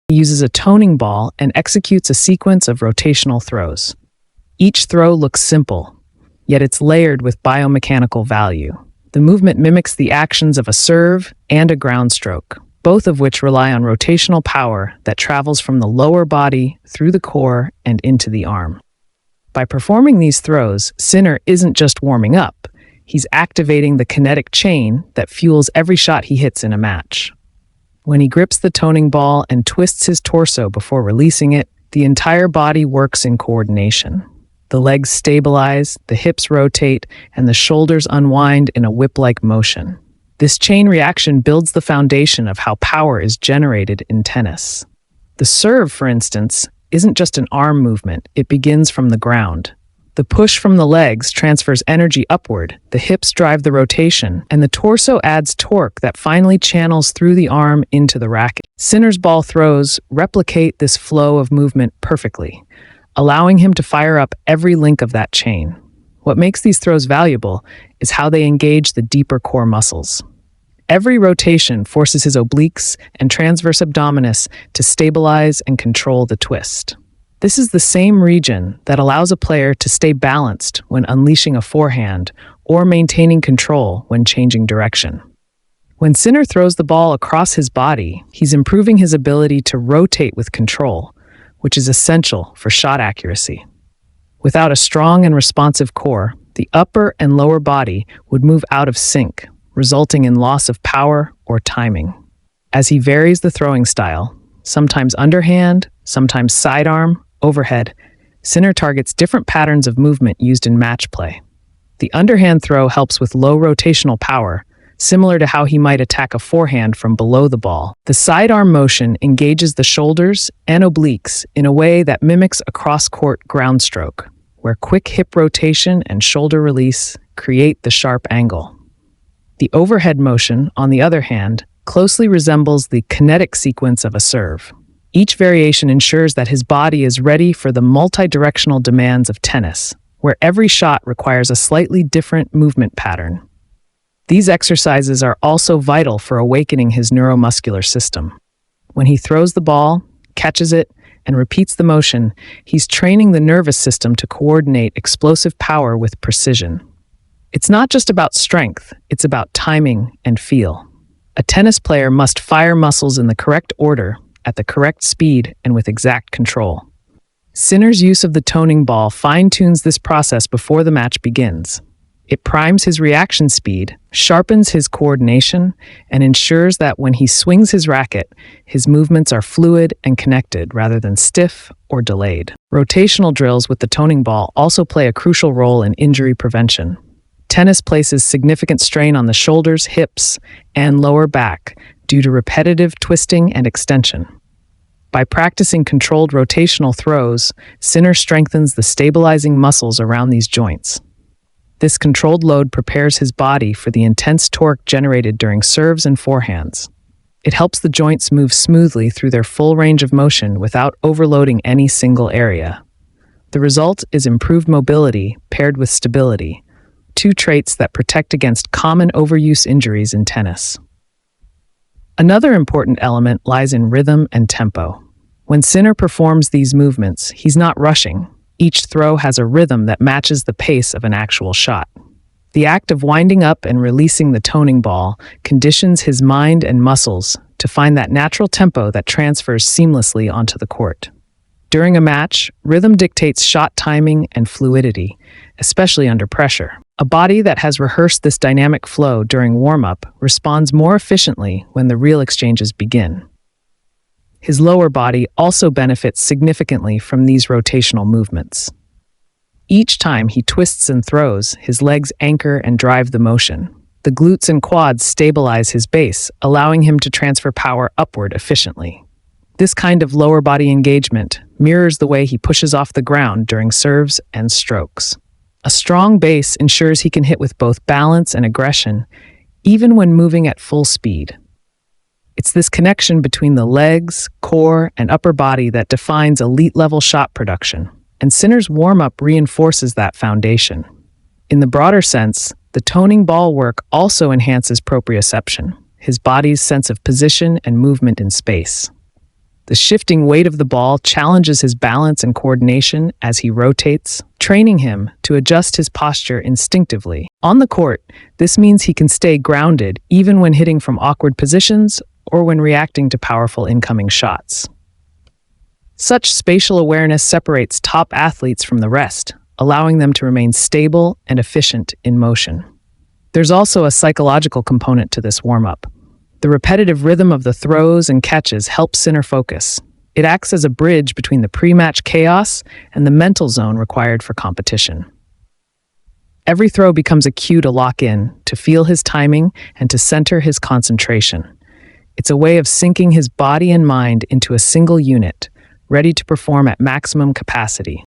He uses a toning ball and executes a sequence of rotational throws. Each throw looks simple, yet it's layered with biomechanical value. The movement mimics the actions of a serve and a ground stroke, both of which rely on rotational power that travels from the lower body through the core and into the arm. By performing these throws, Sinner isn't just warming up, he's activating the kinetic chain that fuels every shot he hits in a match. When he grips the toning ball and twists his torso before releasing it, the entire body works in coordination. The legs stabilize, the hips rotate, and the shoulders unwind in a whip-like motion. This chain reaction builds the foundation of how power is generated in tennis. The serve, for instance, isn't just an arm movement, it begins from the ground. The push from the legs transfers energy upward, the hips drive the rotation, and the torso adds torque that finally channels through the arm into the racket. Sinner's ball throws replicate this flow of movement perfectly, allowing him to fire up every link of that chain. What makes these throws valuable is how they engage the deeper core muscles. Every rotation forces his obliques and transverse abdominis to stabilize and control the twist. This is the same region that allows a player to stay balanced when unleashing a forehand or maintaining control when changing direction. When Sinner throws the ball across his body, he's improving his ability to rotate with control, which is essential for shot accuracy. Without a strong and responsive core, the upper and lower body would move out of sync, resulting in loss of power or timing. As he varies the throwing style, sometimes underhand, sometimes sidearm, overhead, Sinner targets different patterns of movement used in match play. The underhand throw helps with low rotational power, similar to how he might attack a forehand from below the ball. The sidearm motion engages the shoulders and obliques in a way that mimics a cross-court ground stroke, where quick hip rotation and shoulder release create the sharp angle. The overhead motion, on the other hand, closely resembles the kinetic sequence of a serve. Each variation ensures that his body is ready for the multi-directional demands of tennis, where every shot requires a slightly different movement pattern. These exercises are also vital for awakening his neuromuscular system. When he throws the ball, catches it, and repeats the motion, he's training the nervous system to coordinate explosive power with precision. It's not just about strength, it's about timing and feel. A tennis player must fire muscles in the correct order, at the correct speed, and with exact control. Sinner's use of the toning ball fine-tunes this process before the match begins. It primes his reaction speed, sharpens his coordination, and ensures that when he swings his racket, his movements are fluid and connected rather than stiff or delayed. Rotational drills with the toning ball also play a crucial role in injury prevention. Tennis places significant strain on the shoulders, hips, and lower back due to repetitive twisting and extension. By practicing controlled rotational throws, Sinner strengthens the stabilizing muscles around these joints. This controlled load prepares his body for the intense torque generated during serves and forehands. It helps the joints move smoothly through their full range of motion without overloading any single area. The result is improved mobility paired with stability, two traits that protect against common overuse injuries in tennis. Another important element lies in rhythm and tempo. When Sinner performs these movements, he's not rushing. Each throw has a rhythm that matches the pace of an actual shot. The act of winding up and releasing the toning ball conditions his mind and muscles to find that natural tempo that transfers seamlessly onto the court. During a match, rhythm dictates shot timing and fluidity, especially under pressure. A body that has rehearsed this dynamic flow during warm-up responds more efficiently when the real exchanges begin. His lower body also benefits significantly from these rotational movements. Each time he twists and throws, his legs anchor and drive the motion. The glutes and quads stabilize his base, allowing him to transfer power upward efficiently. This kind of lower body engagement mirrors the way he pushes off the ground during serves and strokes. A strong base ensures he can hit with both balance and aggression, even when moving at full speed. It's this connection between the legs, core, and upper body that defines elite-level shot production, and Sinner's warm-up reinforces that foundation. In the broader sense, the toning ball work also enhances proprioception, his body's sense of position and movement in space. The shifting weight of the ball challenges his balance and coordination as he rotates, training him to adjust his posture instinctively. On the court, this means he can stay grounded even when hitting from awkward positions or when reacting to powerful incoming shots. Such spatial awareness separates top athletes from the rest, allowing them to remain stable and efficient in motion. There's also a psychological component to this warm-up. The repetitive rhythm of the throws and catches helps Sinner focus. It acts as a bridge between the pre-match chaos and the mental zone required for competition. Every throw becomes a cue to lock in, to feel his timing, and to center his concentration. It's a way of syncing his body and mind into a single unit, ready to perform at maximum capacity.